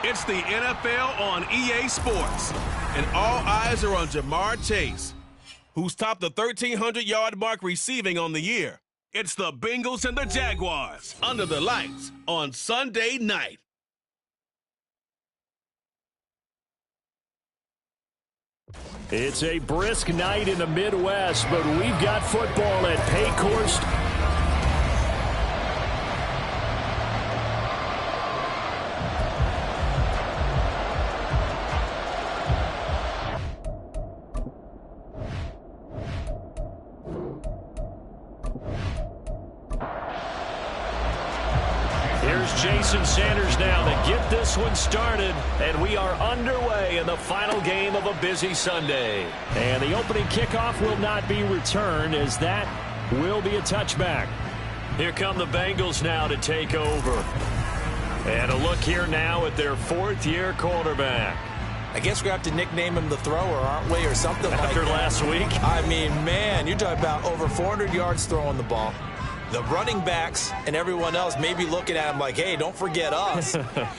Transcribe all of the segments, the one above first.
It's the NFL on EA Sports, and all eyes are on Jamar Chase, who's topped the 1,300-yard mark receiving on the year. It's the Bengals and the Jaguars under the lights on Sunday night. It's a brisk night in the Midwest, but we've got football at Paycor. Jason Sanders now to get this one started, and we are underway in the final game of a busy Sunday. And the opening kickoff will not be returned, as that will be a touchback. Here come the Bengals now to take over. And a look here now at their fourth-year quarterback. I guess we have to nickname him the thrower, aren't we, or something like that. After last week? I mean, man, you're talking about over 400 yards throwing the ball. The running backs and everyone else may be looking at him like, hey, don't forget us.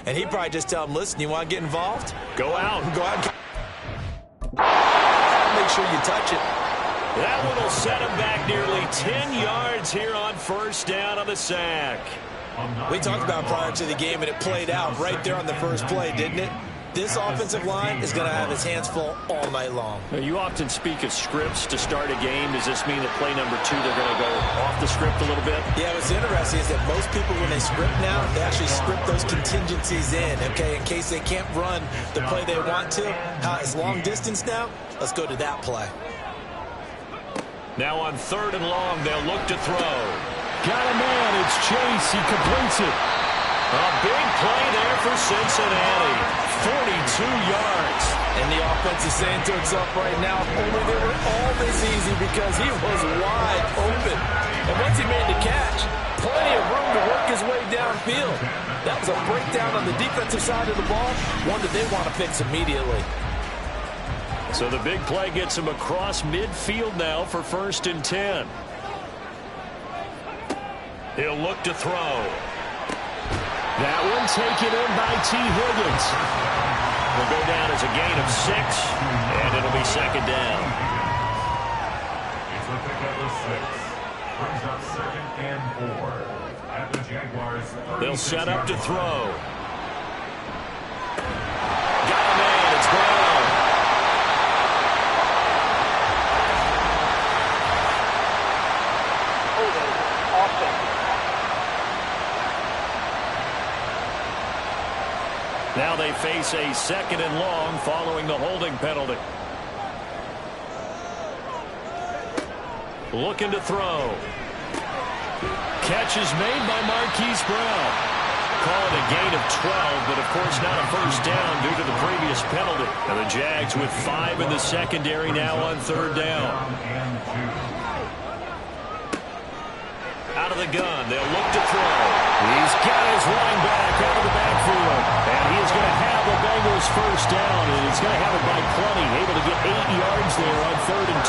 And he'd probably just tell them, listen, you want to get involved? Go out. Go out. Make sure you touch it. That one will set him back nearly 10 yards here on first down on the sack. We talked about prior to the game, and it played out right there on the first play, didn't it? This offensive line is going to have his hands full all night long. Now, you often speak of scripts to start a game. Does this mean that play number 2, they're going to go off the script a little bit? Yeah, what's interesting is that most people, when they script now, they actually script those contingencies in, okay, in case they can't run the play they want to. It's long distance now. Let's go to that play. Now on 3rd and long, they'll look to throw. Got a man. It's Chase. He completes it. A big play there for Cincinnati. 42 yards. And the offense is saying to itself right now, if only they were all this easy, because he was wide open. And once he made the catch, plenty of room to work his way downfield. That was a breakdown on the defensive side of the ball, one that they want to fix immediately. So the big play gets him across midfield now for 1st and 10. He'll look to throw. That one taken in by T. Higgins. Will go down as a gain of 6, and it'll be 2nd down. It's a pickup of 6. Brings up 2nd and 4. At the Jaguars. They'll set up to throw. Got a man. It's Brown. Now they face a 2nd and long following the holding penalty. Looking to throw. Catch is made by Marquise Brown. Call it a gain of 12, but of course not a first down due to the previous penalty. And the Jags with 5 in the secondary now on 3rd down. Out of the gun, they'll look to throw. He's got his running back out of the backfield. And he is going to have the Bengals first down, and he's going to have it by plenty. Able to get 8 yards there on 3rd and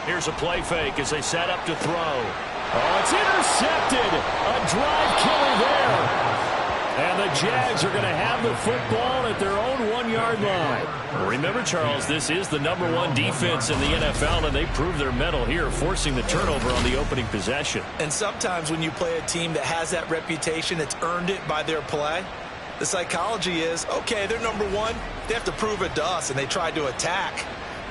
2. Here's a play fake as they set up to throw. Oh, it's intercepted. A drive killer there. And the Jags are going to have the football at their own 1-yard line. Remember, Charles, this is the #1 defense in the NFL, and they prove their mettle here, forcing the turnover on the opening possession. And sometimes when you play a team that has that reputation, that's earned it by their play, the psychology is, okay, they're #1. They have to prove it to us, and they tried to attack.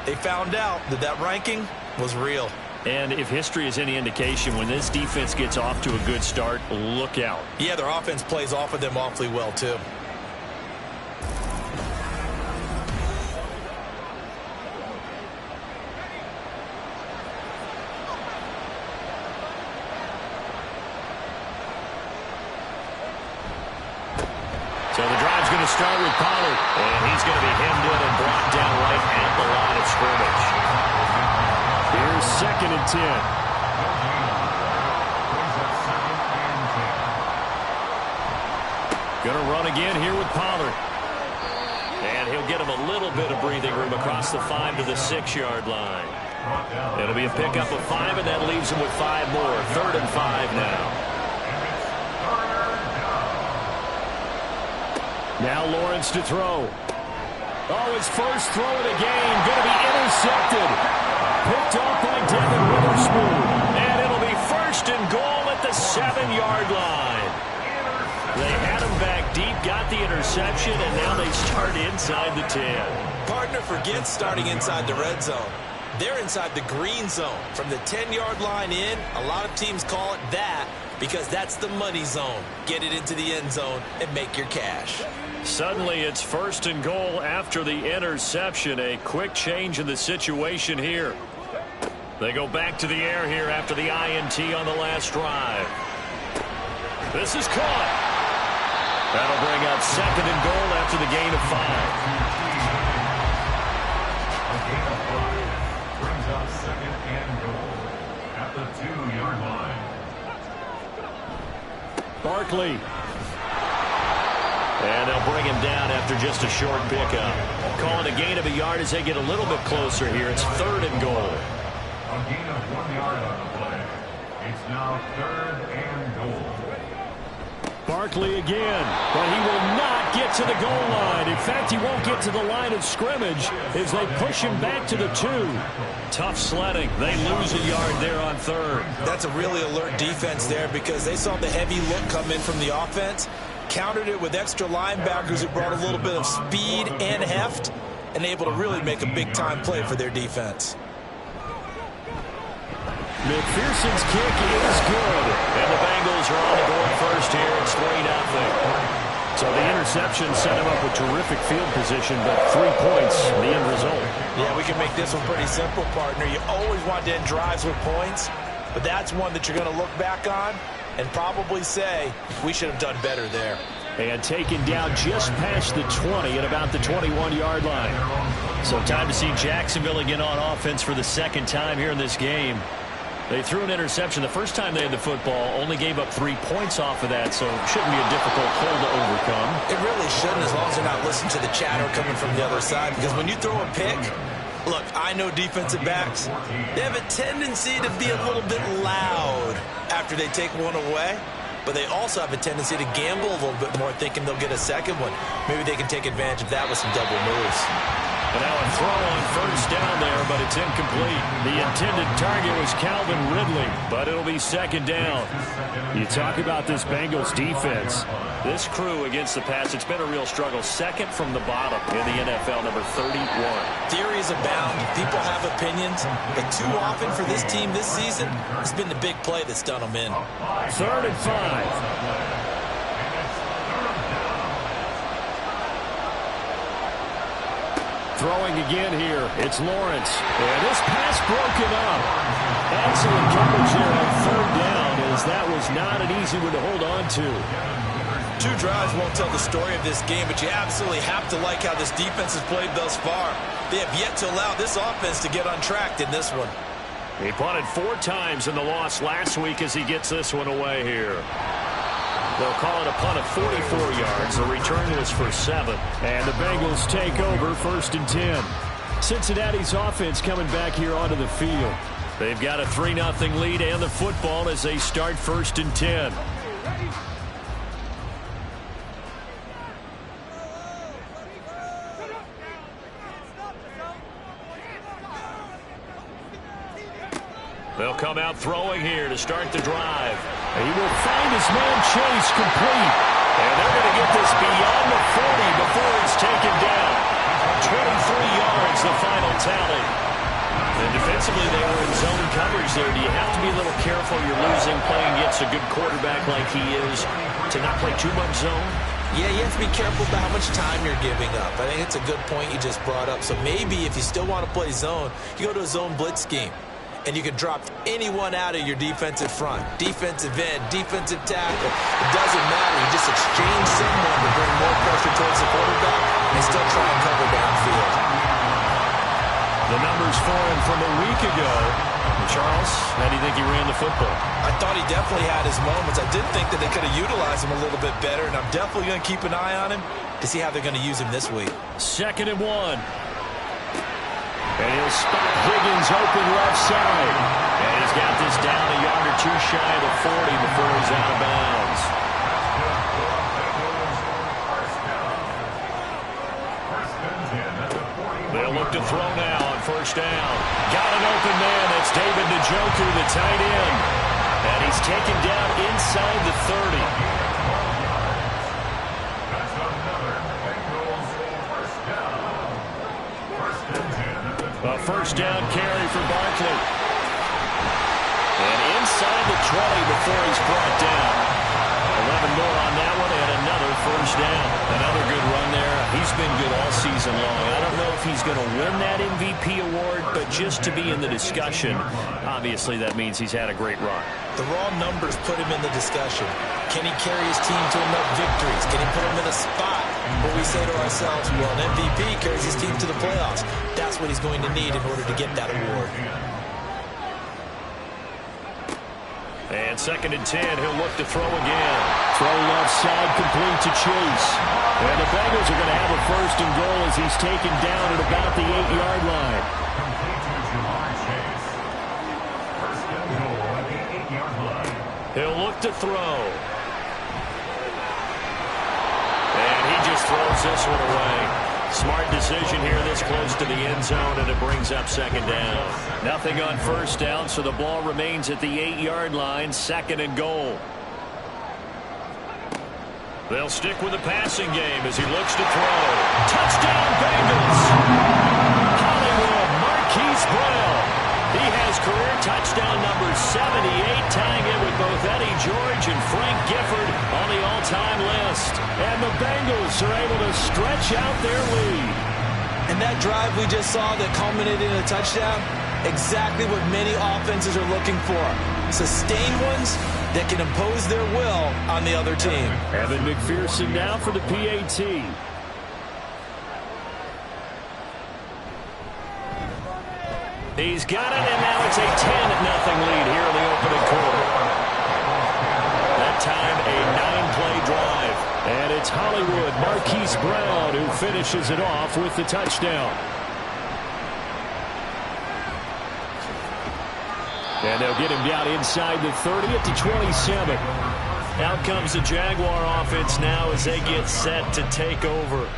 They found out that that ranking was real. And if history is any indication, when this defense gets off to a good start, look out. Yeah, their offense plays off of them awfully well, too. So the drive's going to start with Pollard, and he's going to be hemmed in and brought down right at the line of scrimmage. Here's 2nd and 10. Going to run again here with Pollard. And he'll get him a little bit of breathing room across the 5 to the 6-yard line. It'll be a pickup of 5, and that leaves him with 5 more. 3rd and 5 now. Now Lawrence to throw. Oh, his first throw of the game. Going to be intercepted. Picked up by Devin Witherspoon. And it'll be 1st and goal at the 7-yard line. They had him back deep, got the interception, and now they start inside the 10. Partner forgets starting inside the red zone. They're inside the green zone. From the 10-yard line in, a lot of teams call it that because that's the money zone. Get it into the end zone and make your cash. Suddenly it's 1st and goal after the interception. A quick change in the situation here. They go back to the air here after the INT on the last drive. This is caught. That'll bring up 2nd and goal after the gain of 5. A gain of 5 brings up 2nd and goal at the 2-yard line. Barkley. And they'll bring him down after just a short pickup. Calling a gain of a yard as they get a little bit closer here. It's 3rd and goal. A gain of 1 yard on the play. It's now 3rd and goal. Barkley again, but he will not get to the goal line. In fact, he won't get to the line of scrimmage as they push him back to the 2. Tough sledding. They lose a yard there on 3rd. That's a really alert defense there because they saw the heavy look come in from the offense, countered it with extra linebackers who brought a little bit of speed and heft, and able to really make a big-time play for their defense. McPherson's kick is good. And the Bengals are on the board first here. It's 3-0. So the interception set him up with terrific field position, but 3 points, the end result. Yeah, we can make this one pretty simple, partner. You always want to end drives with points, but that's one that you're going to look back on and probably say, we should have done better there. And taken down just past the 20 at about the 21-yard line. So time to see Jacksonville again on offense for the second time here in this game. They threw an interception the first time they had the football, only gave up 3 points off of that, so it shouldn't be a difficult hole to overcome. It really shouldn't, as long as they're not listening to the chatter coming from the other side, because when you throw a pick, look, I know defensive backs, they have a tendency to be a little bit loud after they take one away, but they also have a tendency to gamble a little bit more, thinking they'll get a second one. Maybe they can take advantage of that with some double moves. And now a throw on first down there, but it's incomplete. The intended target was Calvin Ridley, but it'll be second down. You talk about this Bengals defense. This crew against the pass, it's been a real struggle. Second from the bottom in the NFL, number 31. Theories abound. People have opinions. But too often for this team this season, it's been the big play that's done them in. 3rd and 5. Throwing again here. It's Lawrence. And this pass broken up. Excellent coverage there on 3rd down, as that was not an easy one to hold on to. 2 drives won't tell the story of this game, but you absolutely have to like how this defense has played thus far. They have yet to allow this offense to get untracked in this one. He punted 4 times in the loss last week as he gets this one away here. They'll call it a punt of 44 yards. The return was for 7. And the Bengals take over 1st and 10. Cincinnati's offense coming back here onto the field. They've got a 3-0 lead and the football as they start 1st and 10. They'll come out throwing here to start the drive. He will find his man Chase complete. And they're going to get this beyond the 40 before he's taken down. 23 yards, the final tally. And defensively, they were in zone coverage there. Do you have to be a little careful? You're losing, playing against a good quarterback like he is, to not play too much zone? Yeah, you have to be careful about how much time you're giving up. I think it's a good point you just brought up. So maybe if you still want to play zone, you go to a zone blitz scheme. And you can drop anyone out of your defensive front. Defensive end, defensive tackle. It doesn't matter. You just exchange someone to bring more pressure towards the quarterback and still try and cover downfield. The numbers for him from a week ago. Charles, how do you think he ran the football? I thought he definitely had his moments. I did think that they could have utilized him a little bit better, and I'm definitely going to keep an eye on him to see how they're going to use him this week. 2nd and 1. And he'll spot Higgins open left side. And he's got this down a yard or 2 shy of the 40 before he's out of bounds. They'll look to throw now on 1st down. Got an open man. That's David Njoku, the tight end. And he's taken down inside the 30. A 1st down carry for Barkley. And inside the 20 before he's brought down. 11 more on that one and another 1st down. Another good run there. He's been good all season long. I don't know if he's going to win that MVP award, but just to be in the discussion, obviously that means he's had a great run. The raw numbers put him in the discussion. Can he carry his team to enough victories? Can he put him in a spot where we say to ourselves, well, an MVP carries his team to the playoffs. That's what he's going to need in order to get that award. And 2nd and 10, he'll look to throw again. Throw left side complete to Chase. And the Bengals are going to have a 1st and goal as he's taken down at about the 8-yard line. He'll look to throw. just throws this one away. Smart decision here this close to the end zone, and it brings up second down. Nothing on first down, so the ball remains at the 8-yard line, second and goal. They'll stick with the passing game as he looks to throw. Touchdown, Bengals! Hollywood, Marquise Brown. He has career touchdown number 78, tying it with both Eddie George and Frank Gifford on the all-time list. And the Bengals are able to stretch out their lead. And that drive we just saw that culminated in a touchdown, exactly what many offenses are looking for. Sustained ones that can impose their will on the other team. Evan McPherson now for the PAT. He's got it, and now it's a 10-0 lead here in the opening quarter. That time, a 9-play drive. And it's Hollywood, Marquise Brown, who finishes it off with the touchdown. And they'll get him down inside the 30 at the 27. Out comes the Jaguar offense now as they get set to take over.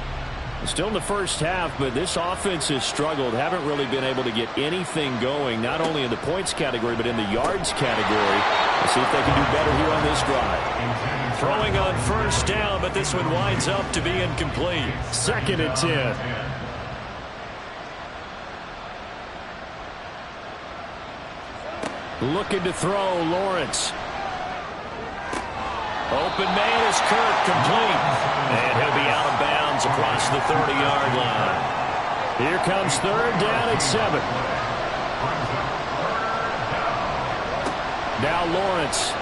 Still in the first half, but this offense has struggled. Haven't really been able to get anything going, not only in the points category, but in the yards category. Let's see if they can do better here on this drive. Throwing on first down, but this one winds up to be incomplete. Second and 10. Looking to throw, Lawrence. Open man is Kirk, complete. And he'll be out of bounds across the 30-yard line. Here comes third down at 7. Now Lawrence.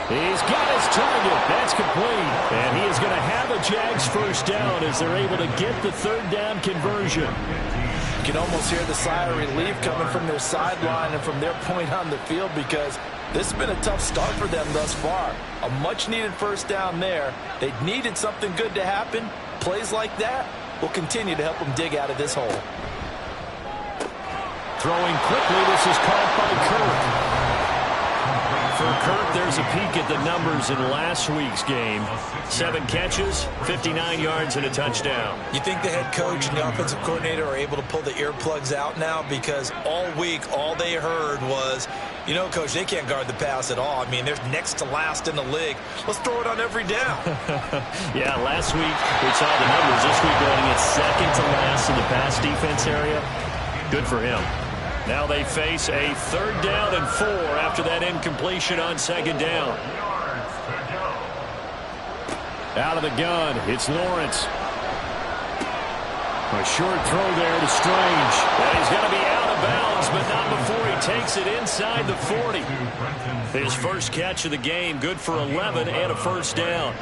He's got his target. That's complete. And he is going to have a Jags first down as they're able to get the third down conversion. You can almost hear the sigh of relief coming from their sideline and from their point on the field, because this has been a tough start for them thus far. A much-needed first down there. They needed something good to happen. Plays like that will continue to help them dig out of this hole. Throwing quickly, this is caught by Kirk. For Kirk, there's a peek at the numbers in last week's game. 7 catches, 59 yards, and a touchdown. You think the head coach and the offensive coordinator are able to pull the earplugs out now? Because all week, all they heard was, you know, Coach, they can't guard the pass at all. I mean, they're next to last in the league. Let's throw it on every down. Yeah, last week we saw the numbers. This week going at second to last in the pass defense area. Good for him. Now they face a third down and 4 after that incompletion on second down. Out of the gun, it's Lawrence. A short throw there to Strange. And he's going to be out of bounds, but not before he takes it inside the 40. His first catch of the game, good for 11 and a first down.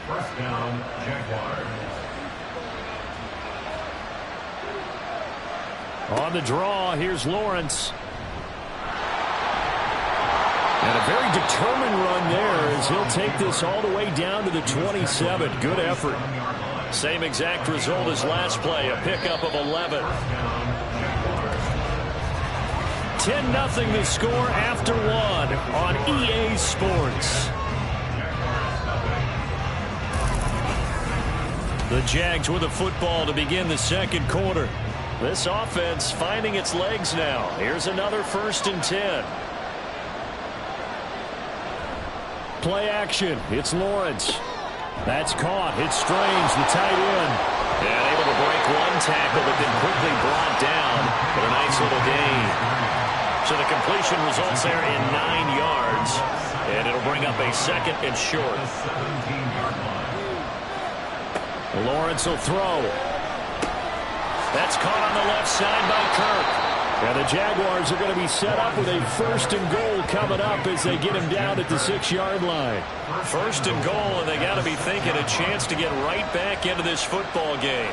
First down, Jaguars. On the draw, here's Lawrence. And a very determined run there as he'll take this all the way down to the 27. Good effort. Same exact result as last play, a pickup of 11. 10-0 the score after 1 on EA Sports. The Jags with the football to begin the second quarter. This offense finding its legs now. Here's another 1st and 10. Play action. It's Lawrence. That's caught. It's Strange, the tight end. And able to break one tackle, but then quickly brought down. But a nice little gain. So the completion results there in 9 yards. And it'll bring up a second and short. Lawrence will throw. That's caught on the left side by Kirk. And the Jaguars are going to be set up with a 1st and goal coming up as they get him down at the 6-yard line. 1st and goal, and they got to be thinking a chance to get right back into this football game.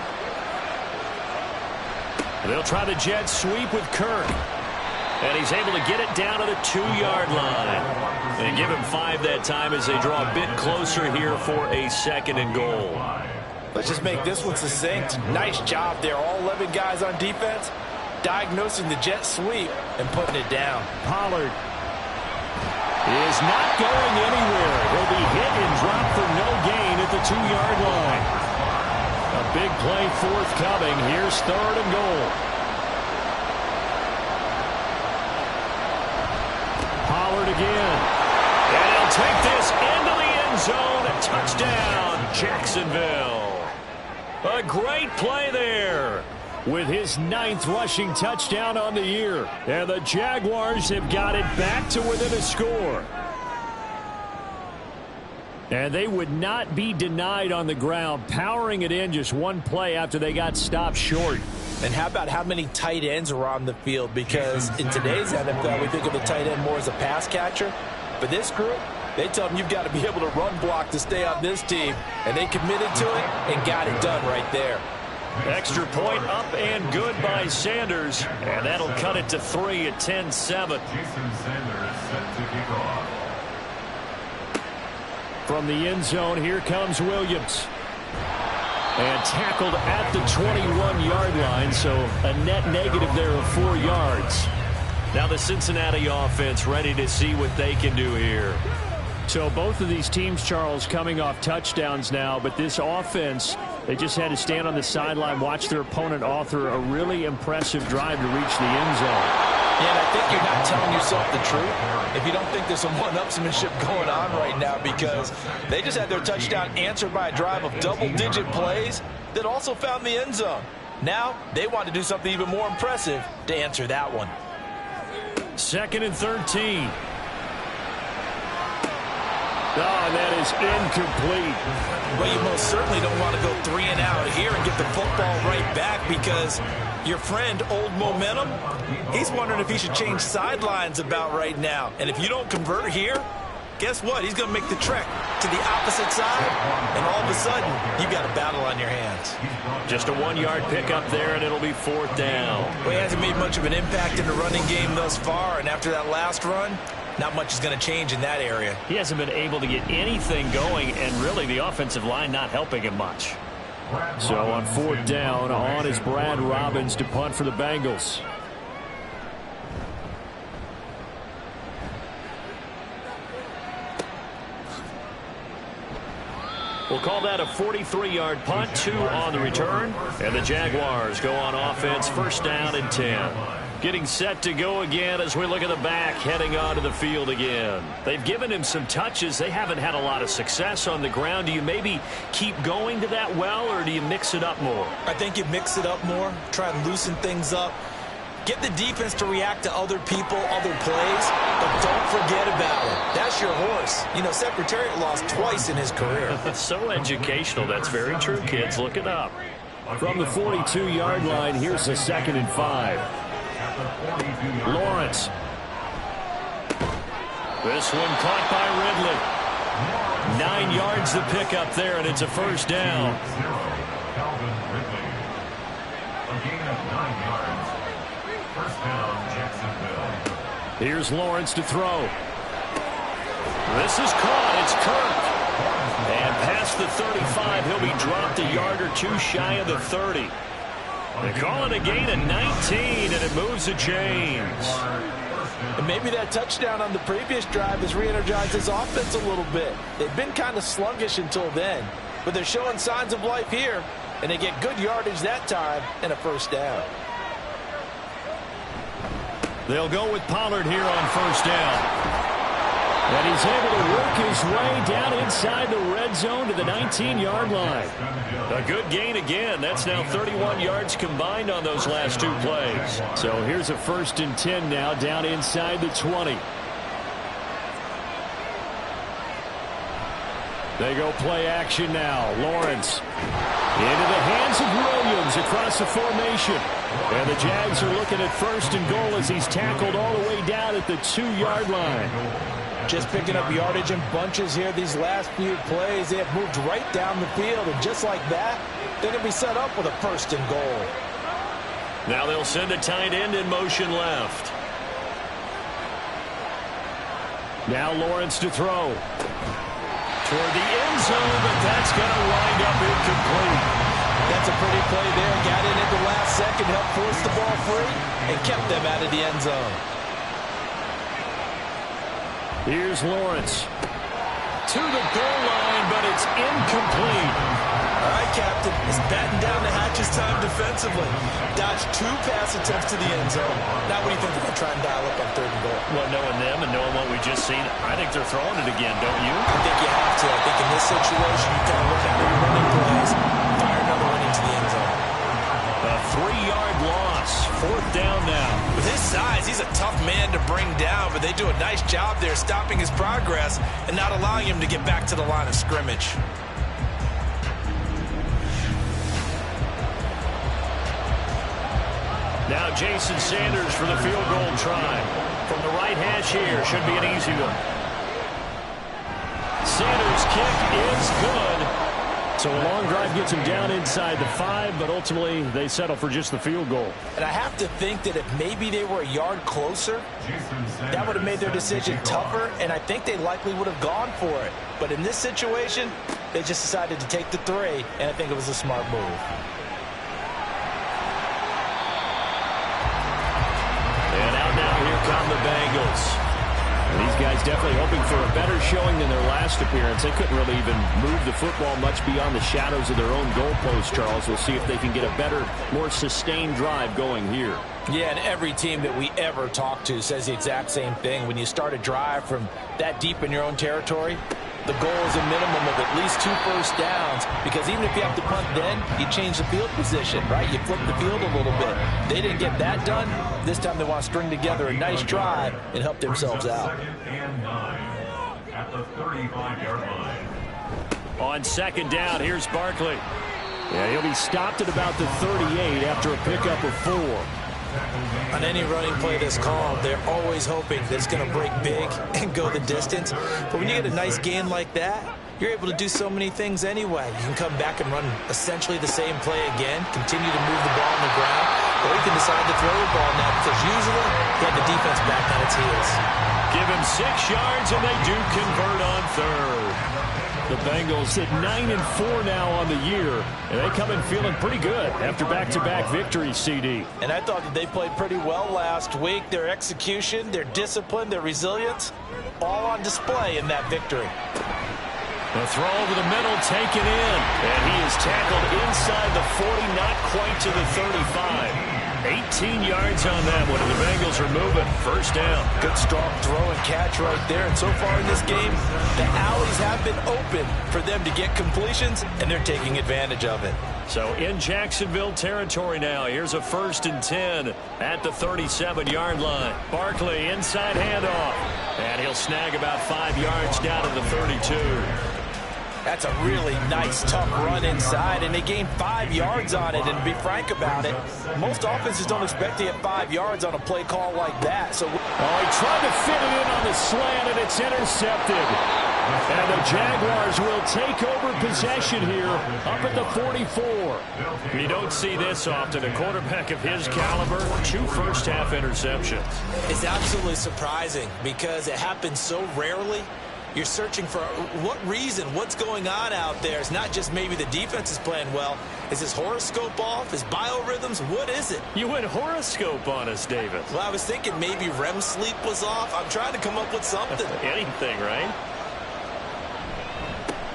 They'll try the jet sweep with Kirk. And he's able to get it down to the 2-yard line. And give him 5 that time as they draw a bit closer here for a 2nd and goal. Let's just make this one succinct. Nice job there. All 11 guys on defense diagnosing the jet sweep and putting it down. Pollard is not going anywhere. He'll be hit and dropped for no gain at the 22-yard line. A big play forthcoming. Here's 3rd and goal. Pollard again. And he'll take this into the end zone. A touchdown, Jacksonville. A great play there with his 9th rushing touchdown on the year. And the Jaguars have got it back to within a score. And they would not be denied on the ground, powering it in just one play after they got stopped short. And how about how many tight ends are on the field? Because in today's NFL, we think of the tight end more as a pass catcher. For this group, they tell them you've got to be able to run block to stay on this team. And they committed to it and got it done right there. Extra point up and good by Sanders. And that'll cut it to 3 at 10-7. Jason Sanders set to kick off. From the end zone, here comes Williams. And tackled at the 21-yard line, so a net negative there of 4 yards. Now the Cincinnati offense ready to see what they can do here. So both of these teams, Charles, coming off touchdowns now, but this offense, they just had to stand on the sideline, watch their opponent author a really impressive drive to reach the end zone. Yeah, and I think you're not telling yourself the truth if you don't think there's some one-upsmanship going on right now, because they just had their touchdown answered by a drive of double-digit plays that also found the end zone. Now they want to do something even more impressive to answer that one. 2nd and 13. Oh, that is incomplete. Well, you most certainly don't want to go 3 and out here and get the football right back, because your friend, Old Momentum, he's wondering if he should change sidelines about right now. And if you don't convert here, guess what? He's going to make the trek to the opposite side, and all of a sudden, you've got a battle on your hands. Just a 1-yard pickup there, and it'll be 4th down. Well, he hasn't made much of an impact in the running game thus far, and after that last run, not much is going to change in that area. He hasn't been able to get anything going, and really the offensive line not helping him much. So on 4th down, on is Brad Robbins to punt for the Bengals. We'll call that a 43-yard punt, 2 on the return. And the Jaguars go on offense, 1st down and 10. Getting set to go again as we look at the back, heading onto the field again. They've given him some touches. They haven't had a lot of success on the ground. Do you maybe keep going to that well, or do you mix it up more? I think you mix it up more, try and loosen things up. Get the defense to react to other people, other plays, but don't forget about it. That's your horse. You know, Secretariat lost twice in his career. So educational. That's very true, kids. Look it up. From the 42-yard line, here's a 2nd and 5. Lawrence. This one caught by Ridley. 9 yards to pick up there, and it's a 1st down. A gain of 9 yards. 1st down, Jacksonville. Here's Lawrence to throw. This is caught. It's Kirk. And past the 35, he'll be dropped a yard or 2 shy of the 30. They call it a gain of 19, and it moves the chains. And maybe that touchdown on the previous drive has re-energized his offense a little bit. They've been kind of sluggish until then, but they're showing signs of life here, and they get good yardage that time and a 1st down. They'll go with Pollard here on 1st down. And he's able to work his way down inside the red zone to the 19-yard line. A good gain again. That's now 31 yards combined on those last 2 plays. So here's a 1st and 10 now down inside the 20. They go play action now. Lawrence into the hands of Williams across the formation. And the Jags are looking at 1st and goal as he's tackled all the way down at the 2-yard line. Just picking up yardage in bunches here these last few plays. They have moved right down the field, and just like that, they're going to be set up with a 1st and goal. Now they'll send a tight end in motion left. Now Lawrence to throw. Toward the end zone, but that's going to wind up incomplete. That's a pretty play there. Got in at the last second, helped force the ball free, and kept them out of the end zone. Here's Lawrence. to the goal line, but it's incomplete. All right, Captain. It's batten down the hatches time defensively. Dodged 2 pass attempts to the end zone. Now what do you think they're going to try and dial up on 3rd and goal? Well, knowing them and knowing what we just seen, I think they're throwing it again, don't you? I think you have to. I think in this situation, you kind of run out of your running plays, fire another one into the end zone. A 3-yard loss. 4th down now. With his size, he's a tough man to bring down, but they do a nice job there stopping his progress and not allowing him to get back to the line of scrimmage. Now Jason Sanders for the field goal try. From the right hash here, should be an easy one. Sanders' kick is good. So a long drive gets him down inside the 5, but ultimately they settle for just the field goal. And I have to think that if maybe they were a yard closer, that would have made their decision tougher, and I think they likely would have gone for it. But in this situation, they just decided to take the 3, and I think it was a smart move. And out now, here come the Bengals. And these guys definitely hoping for a better showing than their last appearance. They couldn't really even move the football much beyond the shadows of their own goalpost, Charles. We'll see if they can get a better, more sustained drive going here. Yeah, and every team that we ever talk to says the exact same thing. When you start a drive from that deep in your own territory, the goal is a minimum of at least 2 first downs, because even if you have to punt then, you change the field position, right? You flip the field a little bit. They didn't get that done. This time they want to string together a nice drive and help themselves out. 2nd and 9 at the 35-yard line. On 2nd down, here's Barkley. Yeah, he'll be stopped at about the 38 after a pickup of 4. On any running play that's called, they're always hoping that it's going to break big and go the distance. But when you get a nice gain like that, you're able to do so many things anyway. You can come back and run essentially the same play again, continue to move the ball on the ground, or you can decide to throw the ball now because usually you have the defense back on its heels. Give him 6 yards, and they do convert on 3rd. The Bengals at 9-4 now on the year, and they come in feeling pretty good after back-to-back victories, CD. And I thought that they played pretty well last week. Their execution, their discipline, their resilience, all on display in that victory. The throw over the middle, taken in, and he is tackled inside the 40, not quite to the 35. 18 yards on that one, and the Bengals are moving. 1st down. Good strong throw and catch right there. And so far in this game, the alleys have been open for them to get completions, and they're taking advantage of it. So in Jacksonville territory now, here's a 1st and 10 at the 37-yard line. Barkley, inside handoff, and he'll snag about 5 yards down to the 32. That's a really nice, tough run inside, and they gained 5 yards on it. And to be frank about it, most offenses don't expect to get 5 yards on a play call like that. So, he tried to fit it in on the slant, and it's intercepted. And the Jaguars will take over possession here up at the 44. You don't see this often. A quarterback of his caliber, 2 first-half interceptions. It's absolutely surprising because it happens so rarely. You're searching for what reason, what's going on out there. It's not just maybe the defense is playing well. Is his horoscope off? His biorhythms? What is it? You went horoscope on us, David. Well, I was thinking maybe REM sleep was off. I'm trying to come up with something. Anything, right?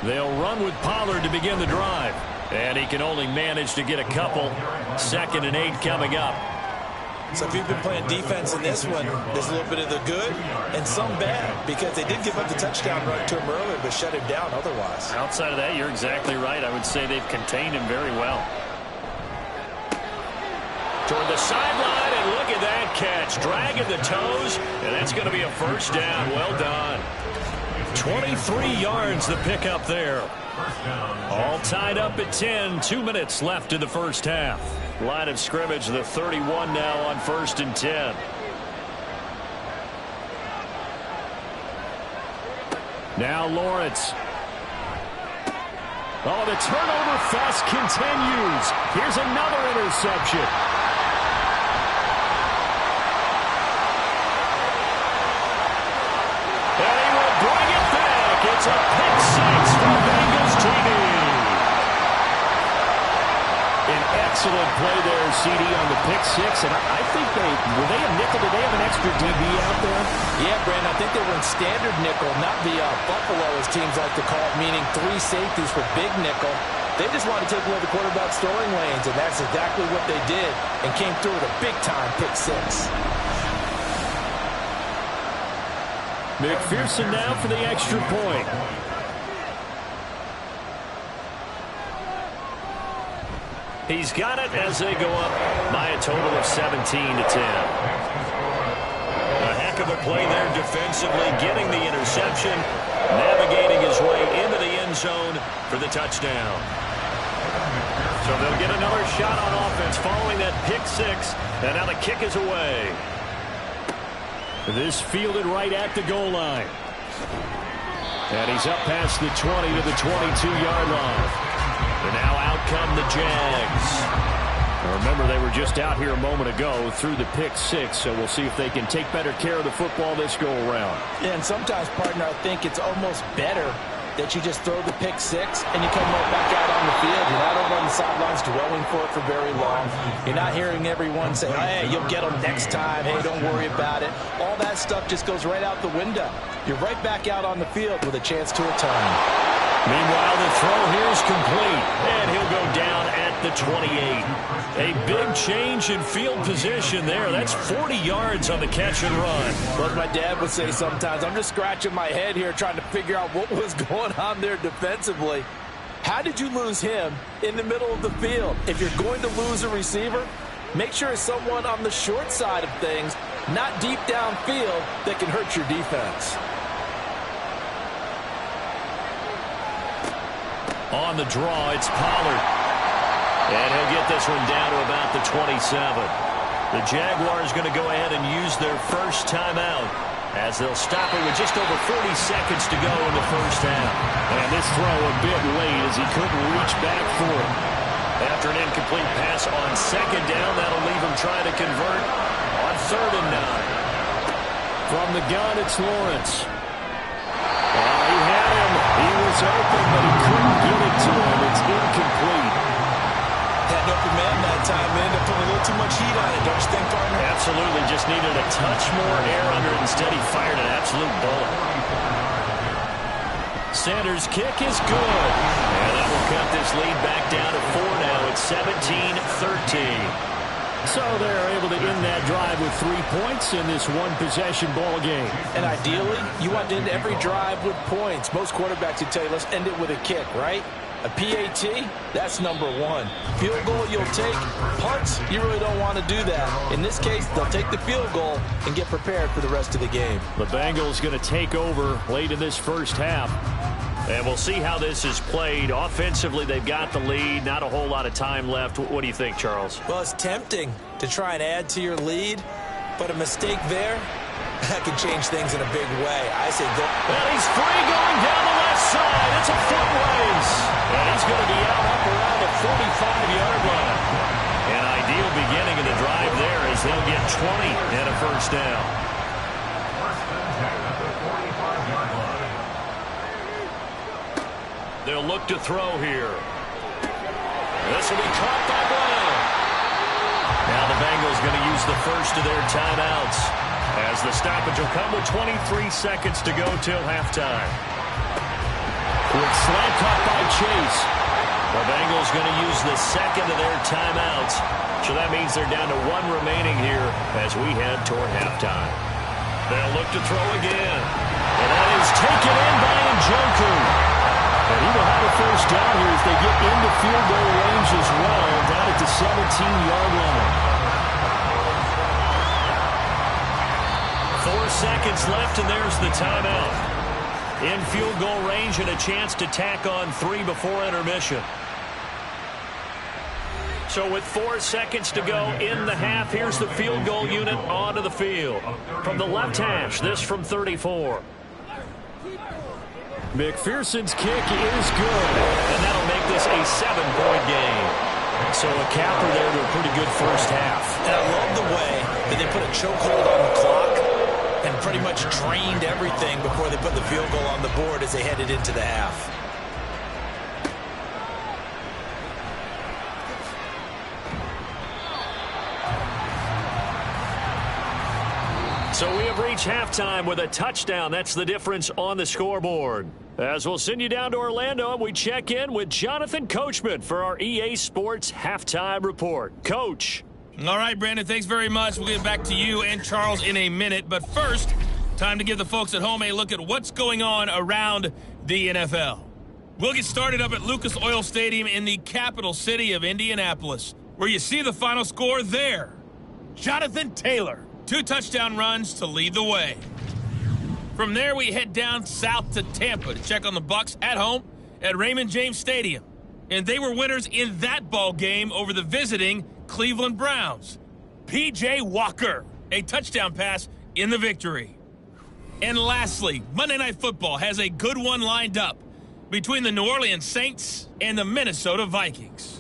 They'll run with Pollard to begin the drive. And he can only manage to get a couple. 2nd and 8 coming up. So if you've been playing defense in this one, there's a little bit of the good and some bad, because they did give up the touchdown run to him earlier, but shut him down otherwise. Outside of that, you're exactly right. I would say they've contained him very well. Toward the sideline, and look at that catch. Dragging the toes, and that's going to be a 1st down. Well done. 23 yards the pickup there. All tied up at 10. 2 minutes left in the 1st half. Line of scrimmage, the 31 now on 1st and 10. Now Lawrence. Oh, the turnover fest continues. Here's another interception. And he will bring it back. It's a pick 6 for Bengals TV. In Excellent play there, CD, on the pick six. And I think were they a nickel? Did they have an extra DB out there? Yeah, Brandon, I think they were in standard nickel, not the Buffalo, as teams like to call it, meaning 3 safeties for big nickel. They just wanted to take away the quarterback's throwing lanes, and that's exactly what they did, and came through with a big-time pick six. McPherson now for the extra point. He's got it as they go up by a total of 17-10. A heck of a play there defensively, getting the interception, navigating his way into the end zone for the touchdown. So they'll get another shot on offense following that pick six, and now the kick is away. This fielded right at the goal line. And he's up past the 20 to the 22-yard line. And now out come the Jags. Now remember, they were just out here a moment ago through the pick six, so we'll see if they can take better care of the football this go-around. Yeah, and sometimes, partner, I think it's almost better that you just throw the pick six and you come right back out on the field. You're not over on the sidelines dwelling for it for very long. You're not hearing everyone say, hey, you'll get them next time. Hey, don't worry about it. All that stuff just goes right out the window. You're right back out on the field with a chance to return. Meanwhile, the throw here is complete, and he'll go down at the 28. A big change in field position there. That's 40 yards on the catch and run. Like my dad would say sometimes, I'm just scratching my head here trying to figure out what was going on there defensively. How did you lose him in the middle of the field? If you're going to lose a receiver, make sure it's someone on the short side of things, not deep downfield, that can hurt your defense. On the draw, it's Pollard. And he'll get this one down to about the 27. The Jaguars going to go ahead and use their first timeout as they'll stop it with just over 40 seconds to go in the first half. And this throw a bit late as he couldn't reach back for it. After an incomplete pass on second down, that'll leave him trying to convert on 3rd and 9. From the gun, it's Lawrence. He had him. He was open, but he couldn't get it to him. It's incomplete. Had an open man that time. Ended up putting a little too much heat on it, don't you think, partner? Absolutely. Just needed a touch more air under it. Instead, he fired an absolute bullet. Sanders' kick is good. And that will cut this lead back down to 4 now. It's 17-13. So they're able to end that drive with 3 points in this one-possession ball game. And ideally, you want to end every drive with points. Most quarterbacks would tell you, let's end it with a kick, right? A PAT, that's number 1. Field goal you'll take. Punts, you really don't want to do that. In this case, they'll take the field goal and get prepared for the rest of the game. The Bengals going to take over late in this first half. And we'll see how this is played. Offensively, they've got the lead. Not a whole lot of time left. What do you think, Charles? Well, it's tempting to try and add to your lead, but a mistake there, that can change things in a big way. I say go. And he's free going down the left side. It's a foot race. And he's going to be out up around the 45-yard line. An ideal beginning of the drive there as they'll get 20 and a first down. They'll look to throw here. This will be caught by Brown. Now the Bengals going to use the first of their timeouts as the stoppage will come with 23 seconds to go till halftime. Quick slant caught by Chase. The Bengals going to use the second of their timeouts. So that means they're down to 1 remaining here as we head toward halftime. They'll look to throw again. And that is taken in by Njoku. And he will have a first down here as they get into field goal range as well, down at the 17-yard line. 4 seconds left, and there's the timeout. In field goal range and a chance to tack on 3 before intermission. So with 4 seconds to go in the half, here's the field goal unit onto the field. From the left hash, this from 34. McPherson's kick is good. And that'll make this a 7-point game. So a capper there to a pretty good first half. And I love the way that they put a chokehold on the clock and pretty much drained everything before they put the field goal on the board as they headed into the half. So we have reached halftime with a touchdown. That's the difference on the scoreboard. As we'll send you down to Orlando, we check in with Jonathan Coachman for our EA Sports Halftime Report. Coach. All right, Brandon, thanks very much. We'll get back to you and Charles in a minute. But first, time to give the folks at home a look at what's going on around the NFL. We'll get started up at Lucas Oil Stadium in the capital city of Indianapolis, where you see the final score there. Jonathan Taylor, 2 touchdown runs to lead the way. From there, we head down south to Tampa to check on the Bucs at home at Raymond James Stadium. And they were winners in that ball game over the visiting Cleveland Browns. P.J. Walker, a touchdown pass in the victory. And lastly, Monday Night Football has a good one lined up between the New Orleans Saints and the Minnesota Vikings.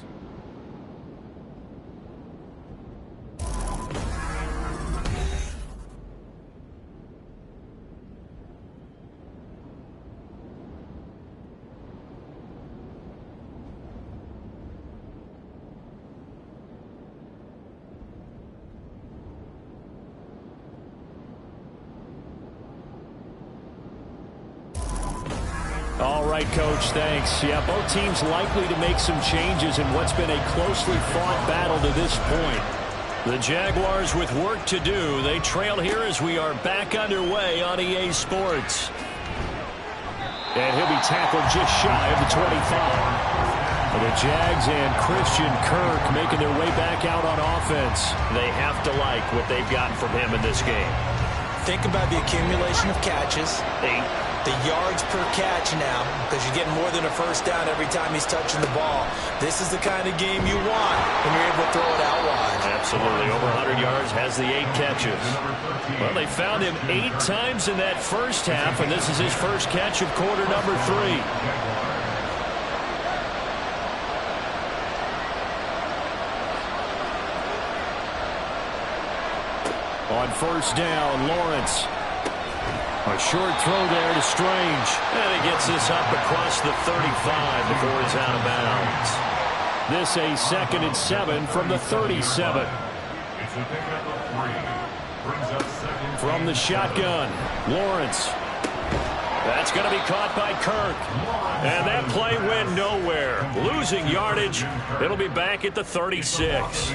All right, Coach, thanks. Yeah, both teams likely to make some changes in what's been a closely fought battle to this point. The Jaguars with work to do. They trail here as we are back underway on EA Sports. And he'll be tackled just shy of the 25. The Jags and Christian Kirk making their way back out on offense. They have to like what they've gotten from him in this game. Think about the accumulation of catches. 8. The yards per catch now, because you're getting more than a first down every time he's touching the ball. This is the kind of game you want when you're able to throw it out wide. Absolutely. Over 100 yards, has the 8 catches. Well, they found him 8 times in that first half, and this is his first catch of quarter number 3. On first down, Lawrence. A short throw there to Strange. And he gets this up across the 35 before he's out of bounds. This a 2nd and 7 from the 37. It's a pickup of 3. Brings up 2nd. From the shotgun, Lawrence. That's going to be caught by Kirk. And that play went nowhere. Losing yardage. It'll be back at the 36.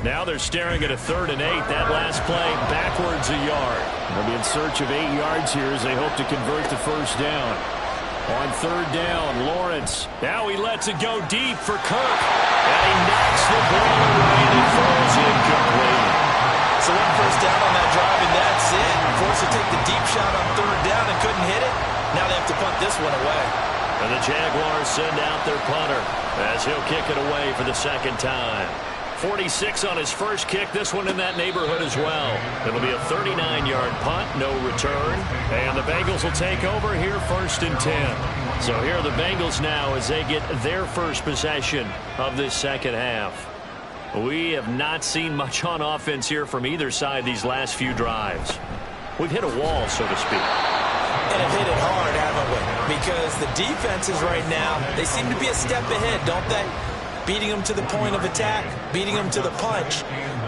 Now they're staring at a 3rd and 8. That last play backwards a yard. They'll be in search of 8 yards here as they hope to convert the first down. On 3rd down, Lawrence. Now he lets it go deep for Kirk. And he knocks the ball away and it falls incomplete. So 1 first down on that drive, and that's it. Forced to take the deep shot on 3rd down and couldn't hit it. Now they have to punt this one away. And the Jaguars send out their punter as he'll kick it away for the 2nd time. 46 on his first kick, this one in that neighborhood as well. It'll be a 39-yard punt, no return. And the Bengals will take over here 1st and 10. So here are the Bengals now as they get their first possession of this second half. We have not seen much on offense here from either side these last few drives. We've hit a wall, so to speak. And have hit it hard, haven't we? Because the defenses right now, they seem to be a step ahead, don't they? Beating them to the point of attack, beating them to the punch.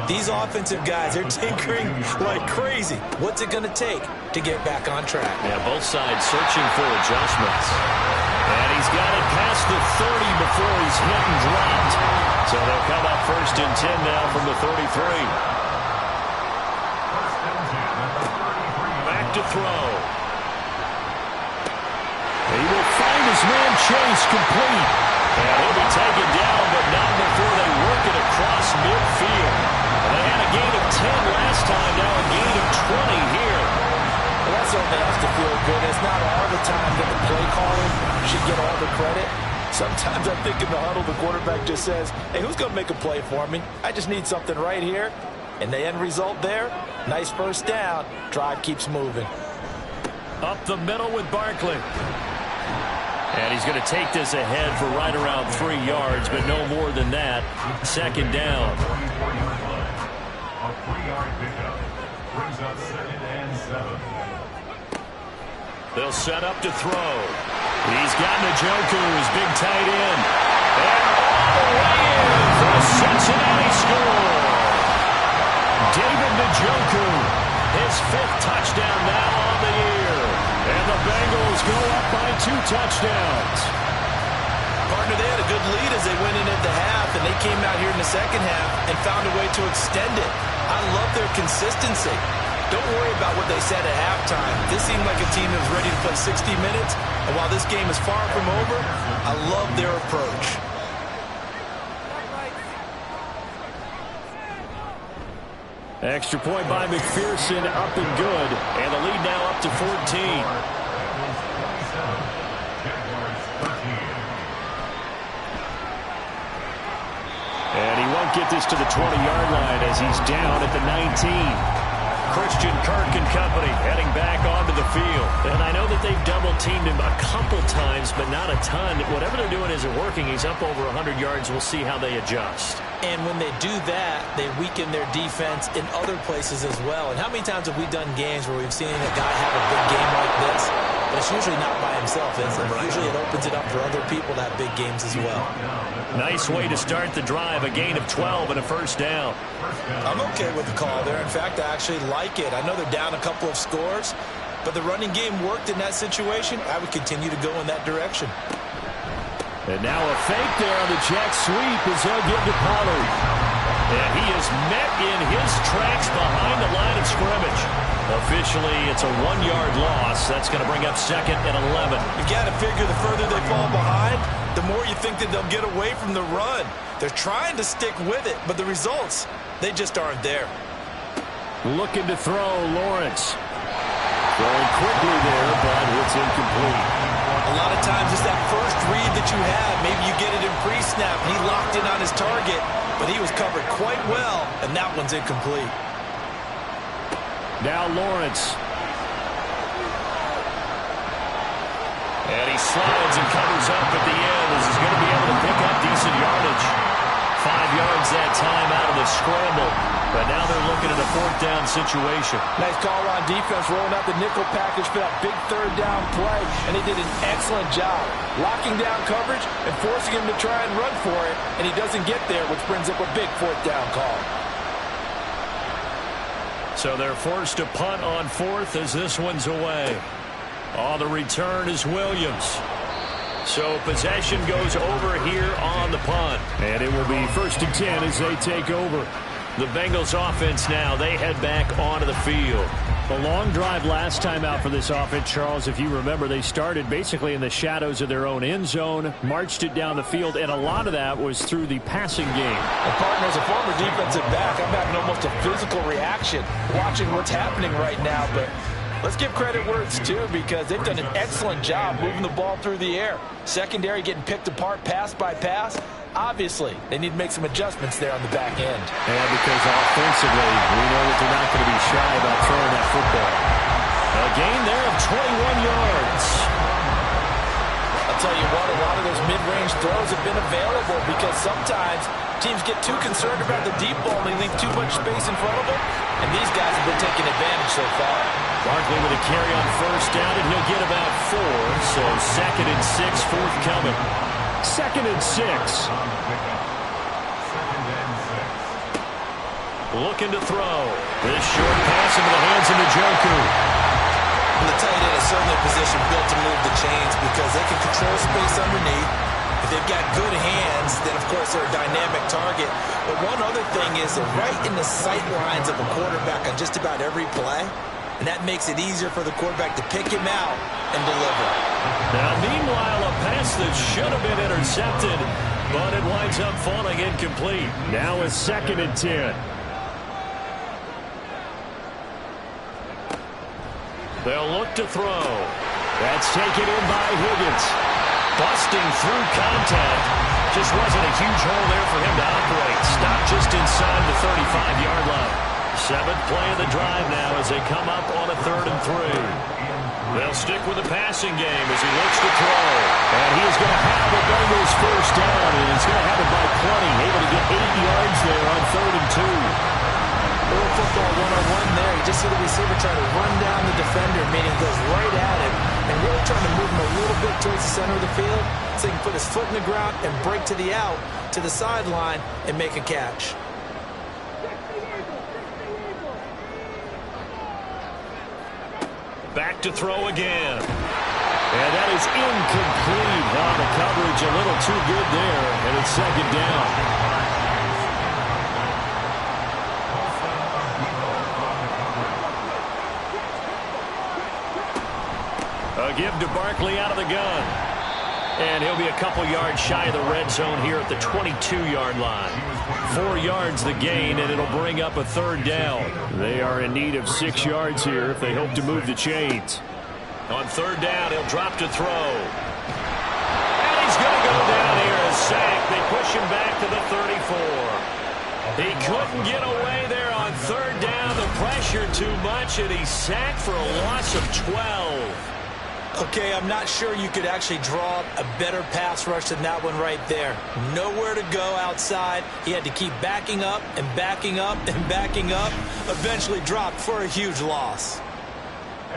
These offensive guys are tinkering like crazy. What's it going to take to get back on track? Yeah, both sides searching for adjustments. And he's got it past the 30 before he's hit and dropped. So they'll come up 1st and 10 now from the 33. Back to throw. He will find his man Chase complete. And he'll be taken down, but not before they work it across midfield. They had a gain of 10 last time, now a gain of 20 here. Well, that certainly has to feel good. It's not all the time that the play caller should get all the credit. Sometimes I think in the huddle, the quarterback just says, hey, who's going to make a play for me? I just need something right here. And the end result there, nice first down. Drive keeps moving. Up the middle with Barkley. And he's going to take this ahead for right around 3 yards, but no more than that. 2nd down. A 3-yard pickup. Brings up 2nd and 7. They'll set up to throw. He's got Njoku, his big tight end. And all the way in for a Cincinnati score. David Njoku, his 5th came out here in the second half and found a way to extend it. I love their consistency. Don't worry about what they said at halftime. This seemed like a team that was ready to play 60 minutes. And while this game is far from over, I love their approach. Extra point by McPherson, up and good. And the lead now up to 14. And he won't get this to the 20-yard line as he's down at the 19. Christian Kirk and company heading back onto the field. And I know that they've double-teamed him a couple times, but not a ton. Whatever they're doing isn't working. He's up over 100 yards. We'll see how they adjust. And when they do that, they weaken their defense in other places as well. And how many times have we done games where we've seen a guy have a big game like this? But it's usually not by himself, is it? Usually it opens it up for other people to have big games as well. Nice way to start the drive. A gain of 12 and a first down. I'm okay with the call there. In fact, I actually like it. I know they're down a couple of scores, but the running game worked in that situation. I would continue to go in that direction. And now a fake there on the jet sweep as they'll give to Pollard. And he is met in his tracks behind the line of scrimmage. Officially, it's a 1-yard loss. That's going to bring up 2nd and 11. You got to figure the further they fall behind, the more you think that they'll get away from the run. They're trying to stick with it, but the results, they just aren't there. Looking to throw, Lawrence. Throwing quickly there, but it's incomplete. A lot of times it's that first read that you have. Maybe you get it in pre-snap, and he locked in on his target, but he was covered quite well, and that one's incomplete. Now Lawrence. And he slides and covers up at the end as he's going to be able to pick up decent yardage. 5 yards that time out of the scramble. But now they're looking at a 4th down situation. Nice call on defense, rolling out the nickel package for that big 3rd down play. And they did an excellent job locking down coverage and forcing him to try and run for it. And he doesn't get there, which brings up a big 4th down call. So they're forced to punt on 4th as this one's away. On the return is Williams. So possession goes over here on the punt. And it will be 1st and 10 as they take over. The Bengals offense now, they head back onto the field. A long drive last time out for this offense, Charles. If you remember, they started basically in the shadows of their own end zone, marched it down the field, and a lot of that was through the passing game. And partner, as a former defensive back, I'm having almost a physical reaction watching what's happening right now. But let's give credit where it's due because they've done an excellent job moving the ball through the air. Secondary getting picked apart pass by pass. Obviously, they need to make some adjustments there on the back end. Yeah, because offensively, we know that they're not going to be shy about throwing that football. A gain there of 21 yards. I'll tell you what, a lot of those mid-range throws have been available because sometimes teams get too concerned about the deep ball and they leave too much space in front of them, and these guys have been taking advantage so far. Barkley with a carry on 1st down, and he'll get about 4, so 2nd and 6, 4th coming. 2nd and 6. Looking to throw. This short pass into the hands of Njoku. And the tight end is certainly a position built to move the chains because they can control space underneath. If they've got good hands, then of course they're a dynamic target. But one other thing is they're right in the sight lines of a quarterback on just about every play. And that makes it easier for the quarterback to pick him out and deliver. Now, meanwhile, a pass that should have been intercepted, but it winds up falling incomplete. Now a 2nd and 10. They'll look to throw. That's taken in by Higgins. Busting through contact. Just wasn't a huge hole there for him to operate. Stopped just inside the 35-yard line. 7th play of the drive now as they come up on a 3rd and 3. They'll stick with the passing game as he looks to throw. And he is going to have the Bengals 1st down, and he's going to have it by plenty. Able to get 8 yards there on 3rd and 2. Little football 1-on-1 there. You just see the receiver try to run down the defender, meaning he goes right at him, and really trying to move him a little bit towards the center of the field so he can put his foot in the ground and break to the out, to the sideline, and make a catch. Back to throw again. And that is incomplete. The coverage a little too good there, and it's 2nd down. give to Barkley out of the gun. And he'll be a couple yards shy of the red zone here at the 22-yard line. 4 yards the gain, and it'll bring up a third down. They are in need of 6 yards here if they hope to move the chains. On third down, he'll drop to throw. And he's going to go down here, a sack. They push him back to the 34. He couldn't get away there on third down. The pressure too much, and he's sacked for a loss of 12. Okay, I'm not sure you could actually draw a better pass rush than that one right there. Nowhere to go outside. He had to keep backing up and backing up and backing up. Eventually dropped for a huge loss.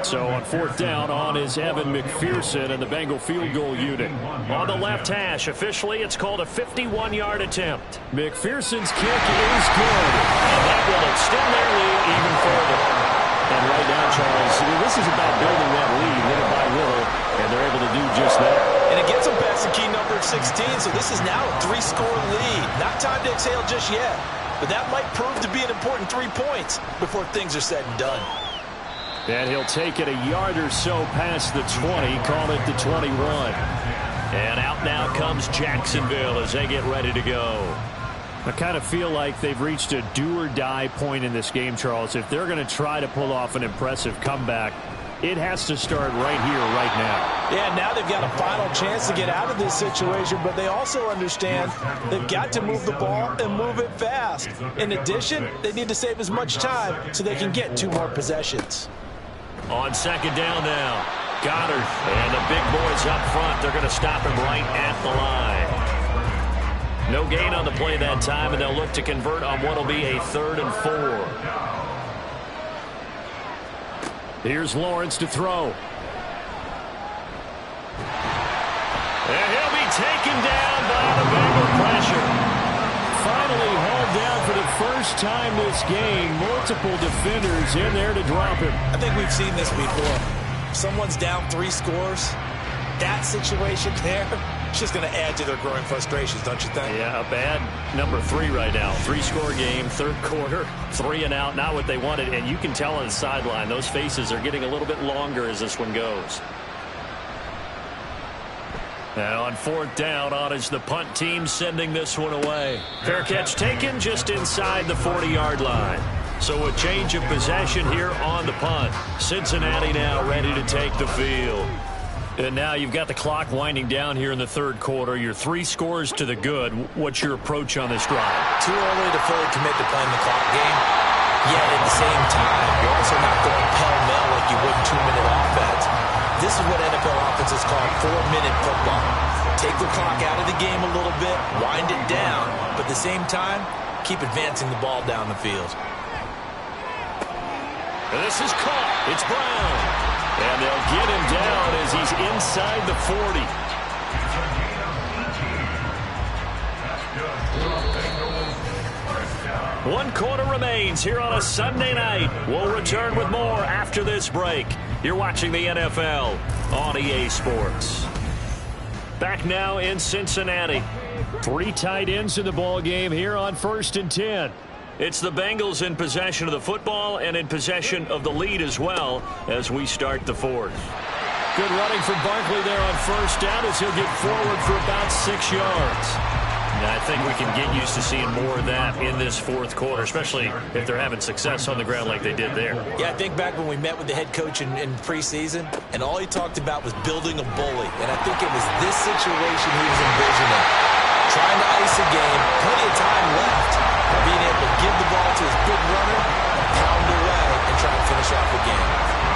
So on fourth down, on is Evan McPherson and the Bengal field goal unit. On the left hash, officially it's called a 51-yard attempt. McPherson's kick is good. And that will extend their lead even further. And right now, Charles, this is about building that lead little by little, and they're able to do just that. And it gets them past the key number of 16, so this is now a 3-score lead. Not time to exhale just yet, but that might prove to be an important 3 points before things are said and done. And he'll take it a yard or so past the 20, call it the 21. And out now comes Jacksonville as they get ready to go. I kind of feel like they've reached a do-or-die point in this game, Charles. If they're going to try to pull off an impressive comeback, it has to start right here, right now. Yeah, now they've got a final chance to get out of this situation, but they also understand they've got to move the ball and move it fast. In addition, they need to save as much time so they can get 2 more possessions. On second down now, Goddard and the big boys up front. They're going to stop him right at the line. No gain on the play that time, and they'll look to convert on what will be a 3rd and 4. Here's Lawrence to throw. And he'll be taken down by the Bengal pressure. Finally hauled down for the first time this game. Multiple defenders in there to drop him. I think we've seen this before. Someone's down 3 scores. That situation there, it's just going to add to their growing frustrations, don't you think? Yeah, a bad number 3 right now. 3-score game, third quarter, 3 and out, not what they wanted. And you can tell on the sideline, those faces are getting a little bit longer as this one goes. And on fourth down, on is the punt team sending this one away. Fair catch taken just inside the 40-yard line. So a change of possession here on the punt. Cincinnati now ready to take the field. And now you've got the clock winding down here in the third quarter. You're 3 scores to the good. What's your approach on this drive? Too early to fully commit to playing the clock game. Yet at the same time, you're also not going pell-mell like you would in 2-minute offense. This is what NFL offenses call 4-minute football. Take the clock out of the game a little bit, wind it down, but at the same time, keep advancing the ball down the field. And this is caught. It's Brown. And they'll get him down as he's inside the 40. One quarter remains here on a Sunday night. We'll return with more after this break. You're watching the NFL on EA Sports. Back now in Cincinnati. 3 tight ends in the ball game here on 1st and 10. It's the Bengals in possession of the football and in possession of the lead as well as we start the 4th. Good running from Barkley there on first down as he'll get forward for about 6 yards. And I think we can get used to seeing more of that in this 4th quarter, especially if they're having success on the ground like they did there. Yeah, I think back when we met with the head coach in preseason, and all he talked about was building a bully. And I think it was this situation he was envisioning. Trying to ice a game, plenty of time left. Being able to give the ball to his big runner, pound away, and try and finish off the game.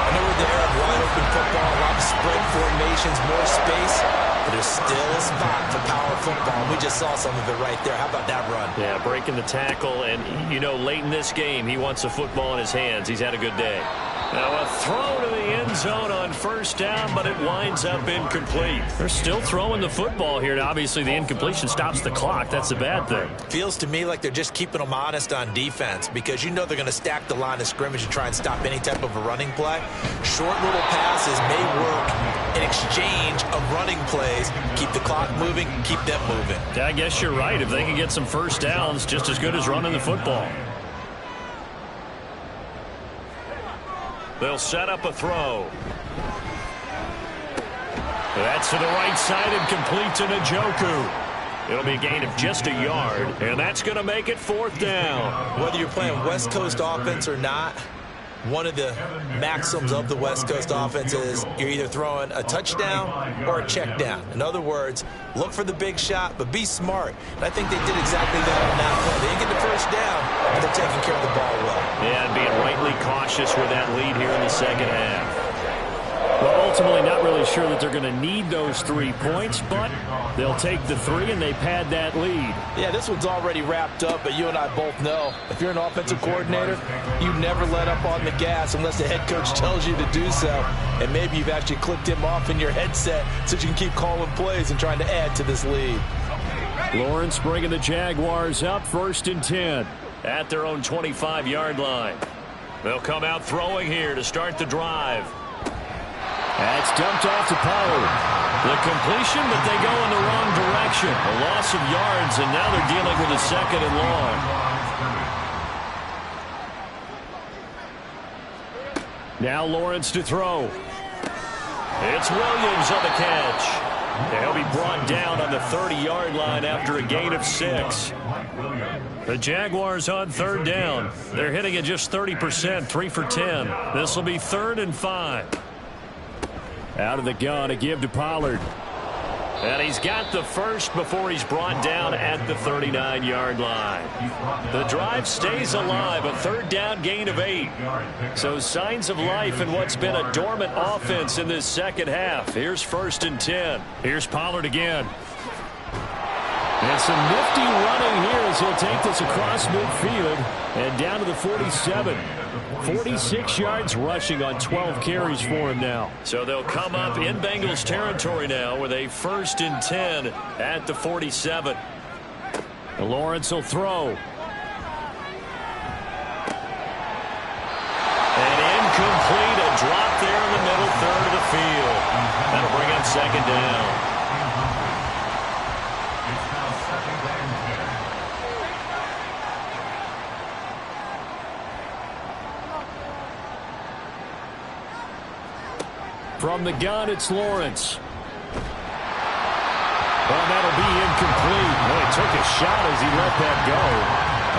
I know we're there, wide open football, a lot of spread formations, more space, but there's still a spot for power football. We just saw some of it right there. How about that run? Yeah, breaking the tackle, and, you know, late in this game, he wants the football in his hands. He's had a good day. Now a throw to the end zone on first down, but it winds up incomplete. They're still throwing the football here. Now, obviously, the incompletion stops the clock. That's a bad thing. Feels to me like they're just keeping them honest on defense because you know they're going to stack the line of scrimmage and try and stop any type of a running play. Short little passes may work in exchange of running plays. Keep the clock moving, keep them moving. Yeah, I guess you're right. If they can get some first downs, just as good as running the football. They'll set up a throw. That's to the right side and complete to Njoku. It'll be a gain of just a yard, and that's going to make it 4th down. Whether you're playing West Coast offense or not, one of the maxims of the West Coast offense is you're either throwing a touchdown or a check down. In other words, look for the big shot, but be smart. And I think they did exactly that on that play. They didn't get the first down, but they're taking care of the ball well. Yeah, and being rightly cautious with that lead here in the second half. Well, ultimately not really sure that they're going to need those 3 points, but they'll take the 3 and they pad that lead. Yeah, this one's already wrapped up, but you and I both know if you're an offensive coordinator, you never let up on the gas unless the head coach tells you to do so. And maybe you've actually clicked him off in your headset so you can keep calling plays and trying to add to this lead. Lawrence bringing the Jaguars up 1st and 10 at their own 25-yard line. They'll come out throwing here to start the drive. That's dumped off to Pollard. The completion, but they go in the wrong direction. A loss of yards, and now they're dealing with a 2nd and long. Now Lawrence to throw. It's Williams on the catch. They'll be brought down on the 30-yard line after a gain of 6. The Jaguars on 3rd down. They're hitting at just 30%, 3 for 10. This will be 3rd and 5. Out of the gun, a give to Pollard. And he's got the first before he's brought down at the 39-yard line. The drive stays alive, a 3rd down gain of 8. So signs of life in what's been a dormant offense in this second half. Here's 1st and 10. Here's Pollard again. And some nifty running here as he'll take this across midfield and down to the 47. 46 yards rushing on 12 carries for him now. So they'll come up in Bengals territory now with a 1st and 10 at the 47. Lawrence will throw. And incomplete, a drop there in the middle third of the field. That'll bring up 2nd down. From the gun, it's Lawrence. Well, that'll be incomplete. Well, he took a shot as he let that go.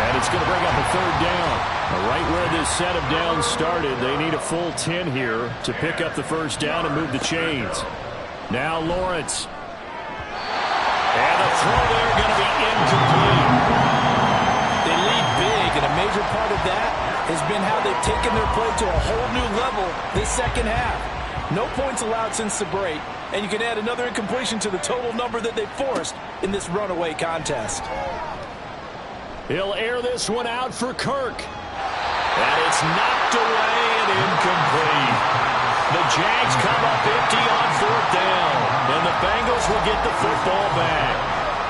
And it's going to bring up a 3rd down. Right where this set of downs started, they need a full 10 here to pick up the 1st down and move the chains. Now Lawrence. And the throw there going to be incomplete. They lead big, and a major part of that has been how they've taken their play to a whole new level this second half. No points allowed since the break, and you can add another incompletion to the total number that they forced in this runaway contest. He'll air this one out for Kirk. And it's knocked away and incomplete. The Jags come up empty on 4th down, and the Bengals will get the football back.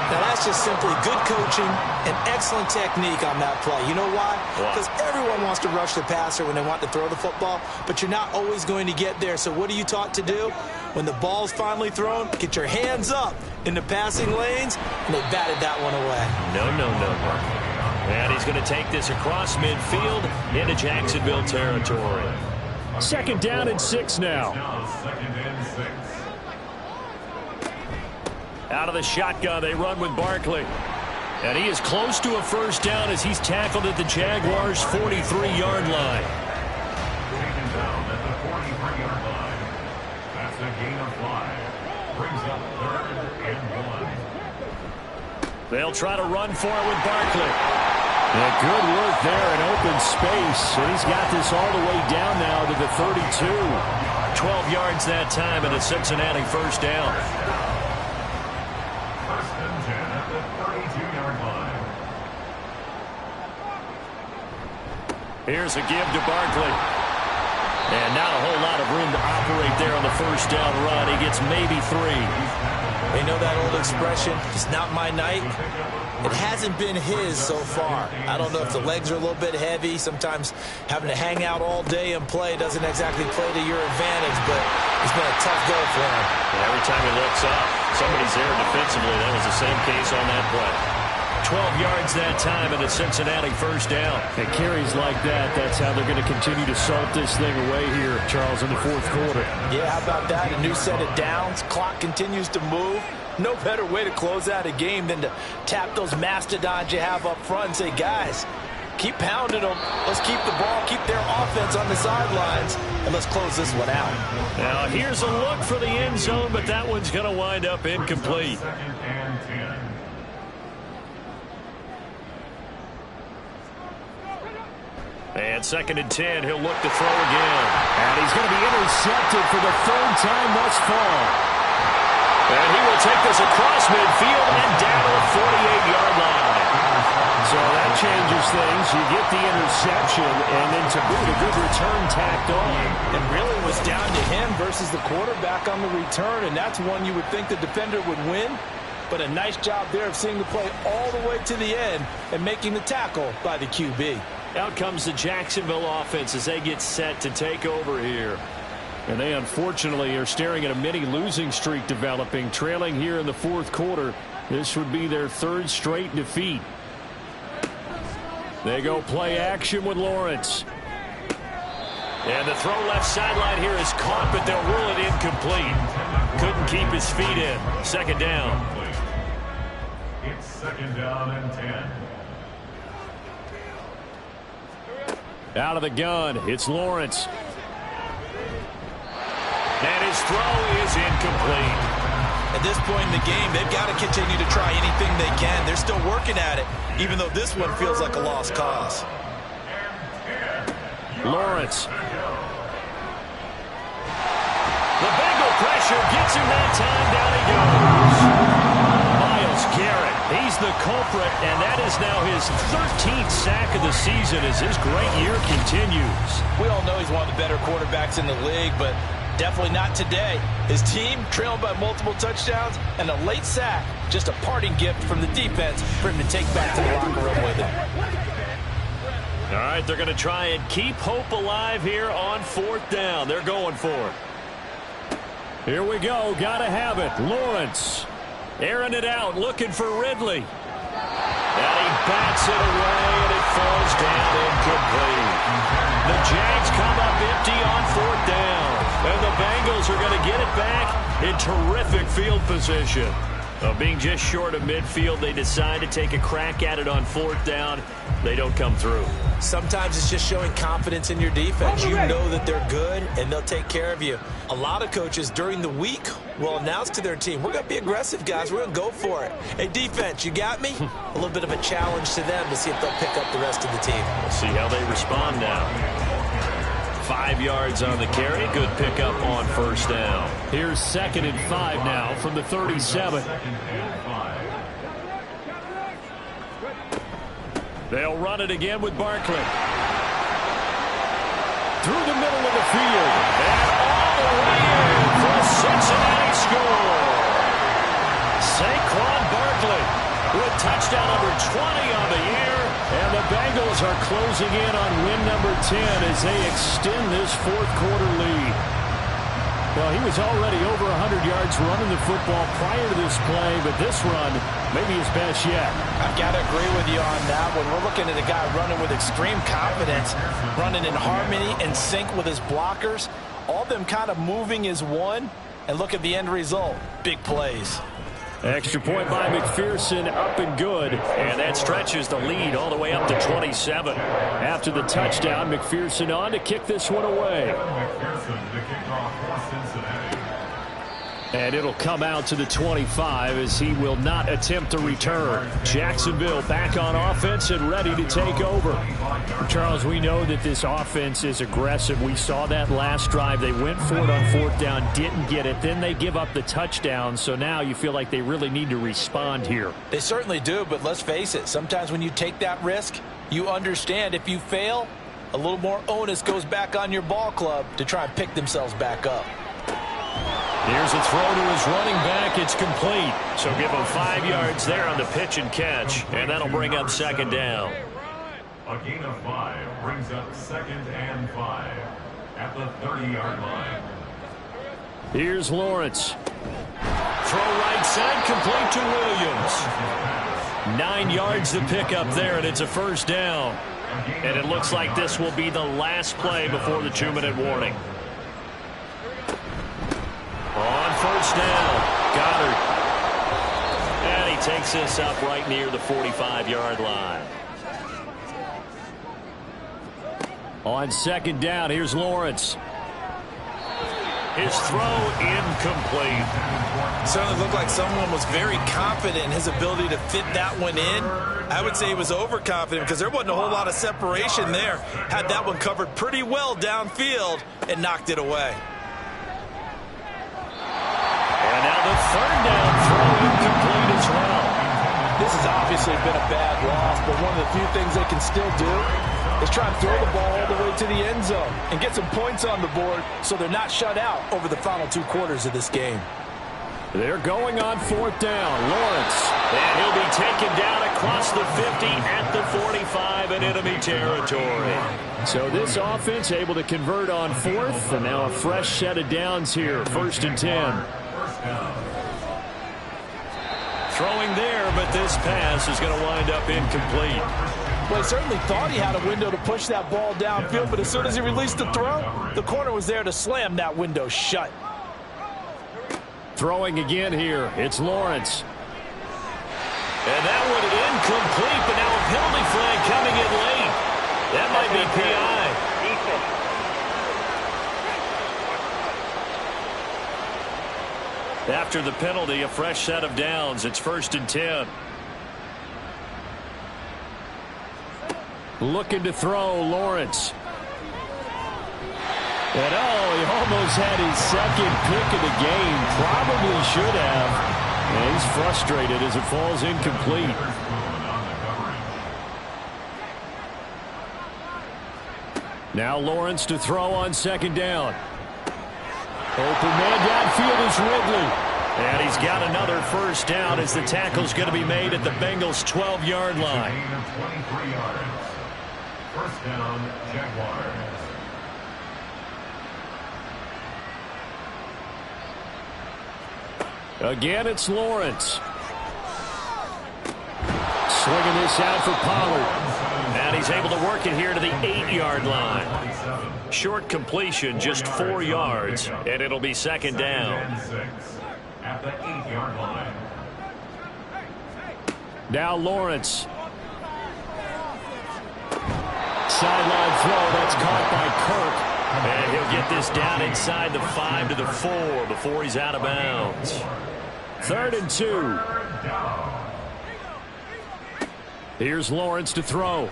Now, that's just simply good coaching and excellent technique on that play. You know why? Because everyone wants to rush the passer when they want to throw the football, but you're not always going to get there. So what are you taught to do? When the ball's finally thrown, get your hands up in the passing lanes, and they batted that one away. No. And he's going to take this across midfield into Jacksonville territory. 2nd down and 6 now. Out of the shotgun, they run with Barkley. And he is close to a 1st down as he's tackled at the Jaguars' 43-yard line. Taken down at the 43-yard line. That's a gain of 5. Brings up 3rd and 1. They'll try to run for it with Barkley. And good work there in open space. And he's got this all the way down now to the 32. 12 yards that time and a Cincinnati 1st down. Here's a give to Barkley. And not a whole lot of room to operate there on the 1st down run. He gets maybe 3. They know that old expression, it's not my night. It hasn't been his so far. I don't know if the legs are a little bit heavy. Sometimes having to hang out all day and play doesn't exactly play to your advantage, but it's been a tough go for him. And every time he looks up, somebody's there defensively. That was the same case on that play. 12 yards that time and a Cincinnati first down. And carries like that, that's how they're going to continue to salt this thing away here, Charles, in the fourth quarter. Yeah, how about that? A new set of downs. Clock continues to move. No better way to close out a game than to tap those mastodons you have up front and say, guys, keep pounding them. Let's keep the ball, keep their offense on the sidelines, and let's close this one out. Now, here's a look for the end zone, but that one's going to wind up incomplete. Second and 10. And second and 10, he'll look to throw again. And he's going to be intercepted for the third time thus far. And he will take this across midfield and down to the 48-yard line. So that changes things. You get the interception, and then to boot, a good return tacked on. And really was down to him versus the quarterback on the return, and that's one you would think the defender would win. But a nice job there of seeing the play all the way to the end and making the tackle by the QB. Out comes the Jacksonville offense as they get set to take over here. And they unfortunately are staring at a mini losing streak developing, trailing here in the fourth quarter. This would be their third straight defeat. They go play action with Lawrence. And the throw left sideline here is caught, but they'll rule it incomplete. Couldn't keep his feet in. Second down. It's second down and 10. Out of the gun, it's Lawrence. And his throw is incomplete. At this point in the game, they've got to continue to try anything they can. They're still working at it, even though this one feels like a lost cause. Lawrence. The Bengal pressure gets him that time. Down he goes. Myles Garrett, he's the culprit, and that is now his 13th sack of the season as his great year continues. We all know he's one of the better quarterbacks in the league, but definitely not today. His team trailed by multiple touchdowns and a late sack. Just a parting gift from the defense for him to take back to the locker room with him. All right, they're going to try and keep hope alive here on fourth down. They're going for it. Here we go. Got to have it. Lawrence. Airing it out, looking for Ridley. And he bats it away, and it falls down incomplete. The Jags come up empty on fourth down. And the Bengals are going to get it back in terrific field position. Being just short of midfield, they decide to take a crack at it on fourth down. They don't come through. Sometimes it's just showing confidence in your defense. You know that they're good, and they'll take care of you. A lot of coaches during the week will announce to their team, we're going to be aggressive, guys. We're going to go for it. Hey, defense, you got me? A little bit of a challenge to them to see if they'll pick up the rest of the team. We'll see how they respond now. 5 yards on the carry. Good pickup on first down. Here's 2nd and 5 now from the 37. They'll run it again with Barkley. Through the middle of the field. And all the way in for a Cincinnati score. Saquon Barkley with touchdown number 20 on the year. And the Bengals are closing in on win number 10 as they extend this fourth quarter lead. Well, he was already over 100 yards running the football prior to this play, but this run may be his best yet. I've got to agree with you on that one. We're looking at a guy running with extreme confidence, running in harmony and sync with his blockers. All of them kind of moving as one. And look at the end result. Big plays. Extra point by McPherson, up and good. And that stretches the lead all the way up to 27. After the touchdown, McPherson on to kick this one away. McPherson to kick off for Cincinnati. And it'll come out to the 25 as he will not attempt to return. Jacksonville back on offense and ready to take over. Charles, we know that this offense is aggressive. We saw that last drive. They went for it on fourth down, didn't get it. Then they give up the touchdown. So now you feel like they really need to respond here. They certainly do, but let's face it. Sometimes when you take that risk, you understand if you fail, a little more onus goes back on your ball club to try and pick themselves back up. Here's a throw to his running back. It's complete. So give him 5 yards there on the pitch and catch. And that'll bring up second down. A gain of 5 brings up 2nd and 5 at the 30-yard line. Here's Lawrence. Throw right side, complete to Williams. 9 yards to pick up there, and it's a first down. And it looks like this will be the last play before the 2-minute warning. On first down, Goddard. And he takes this up right near the 45-yard line. On second down, here's Lawrence. His throw incomplete. Certainly looked like someone was very confident in his ability to fit that one in. I would say he was overconfident because there wasn't a whole lot of separation there. Had that one covered pretty well downfield and knocked it away. And now the third down throw incomplete as well. This has obviously been a bad loss, but one of the few things they can still do is try and throw the ball all the way to the end zone and get some points on the board so they're not shut out over the final 2 quarters of this game. They're going on fourth down. Lawrence. And he'll be taken down across the 50 at the 45 in enemy territory. So this offense able to convert on fourth, and now a fresh set of downs here. 1st and 10. Throwing there, but this pass is going to wind up incomplete. Well, he certainly thought he had a window to push that ball downfield, but as soon as he released the throw, the corner was there to slam that window shut. Throwing again here. It's Lawrence. And that one incomplete, but now a penalty flag coming in late. That might be PI. After the penalty, a fresh set of downs. It's 1st and 10. Looking to throw, Lawrence. And he almost had his second pick of the game. Probably should have. And he's frustrated as it falls incomplete. Now Lawrence to throw on second down. Open man downfield is Ridley. And he's got another first down as the tackle's going to be made at the Bengals' 12-yard line. 23 yards. First down, Jaguars. Again, it's Lawrence. Swinging this out for Pollard. And he's able to work it here to the 8-yard line. Short completion, just 4 yards, and it'll be second down. At the 8-yard line. Now Lawrence. Sideline throw, that's caught by Kirk. And he'll get this down inside the 5 to the 4 before he's out of bounds. 3rd and 2. Here's Lawrence to throw.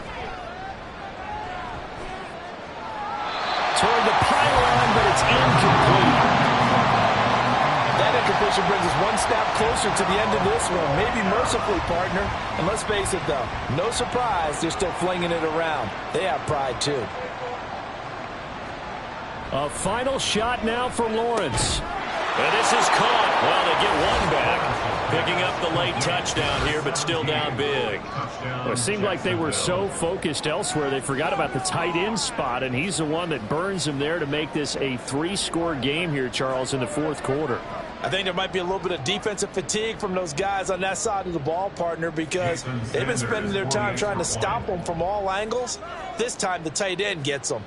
Toward the pylon, but it's incomplete. That incompletion brings us one step closer to the end of this one. Maybe mercifully, partner. And let's face it, though, no surprise they're still flinging it around. They have pride, too. A final shot now for Lawrence. And this is caught. Well, they get one back. Picking up the late touchdown here, but still down big. Well, it seemed like they were so focused elsewhere, they forgot about the tight end spot, and he's the one that burns them there to make this a 3-score game here, Charles, in the 4th quarter. I think there might be a little bit of defensive fatigue from those guys on that side of the ball, partner, because they've been spending their time trying to stop them from all angles. This time the tight end gets them.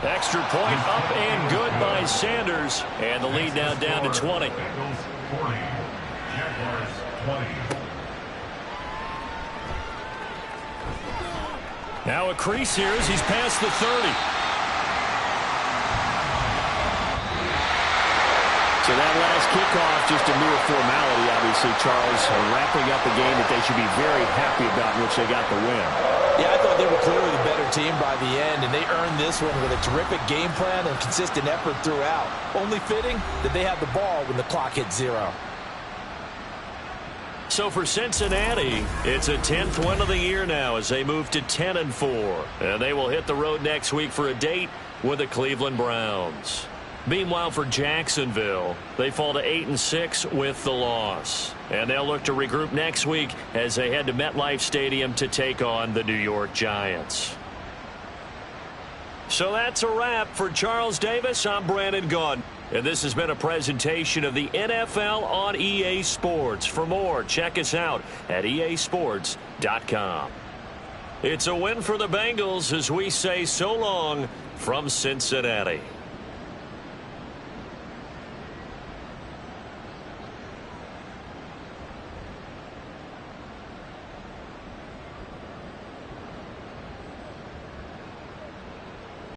Extra point up and good by Sanders. And the lead now down to 20. Bengals 40. Jaguars 20. Now a crease here as he's past the 30. So that last kickoff, just a mere formality, obviously, Charles, wrapping up a game that they should be very happy about in which they got the win. Yeah, I thought they were clearly the better team by the end, and they earned this one with a terrific game plan and consistent effort throughout. Only fitting that they had the ball when the clock hit 0. So for Cincinnati, it's a 10th win of the year now as they move to 10-4. And they will hit the road next week for a date with the Cleveland Browns. Meanwhile, for Jacksonville, they fall to 8-6 with the loss. And they'll look to regroup next week as they head to MetLife Stadium to take on the New York Giants. So that's a wrap. For Charles Davis, I'm Brandon Gaudin. And this has been a presentation of the NFL on EA Sports. For more, check us out at easports.com. It's a win for the Bengals as we say so long from Cincinnati.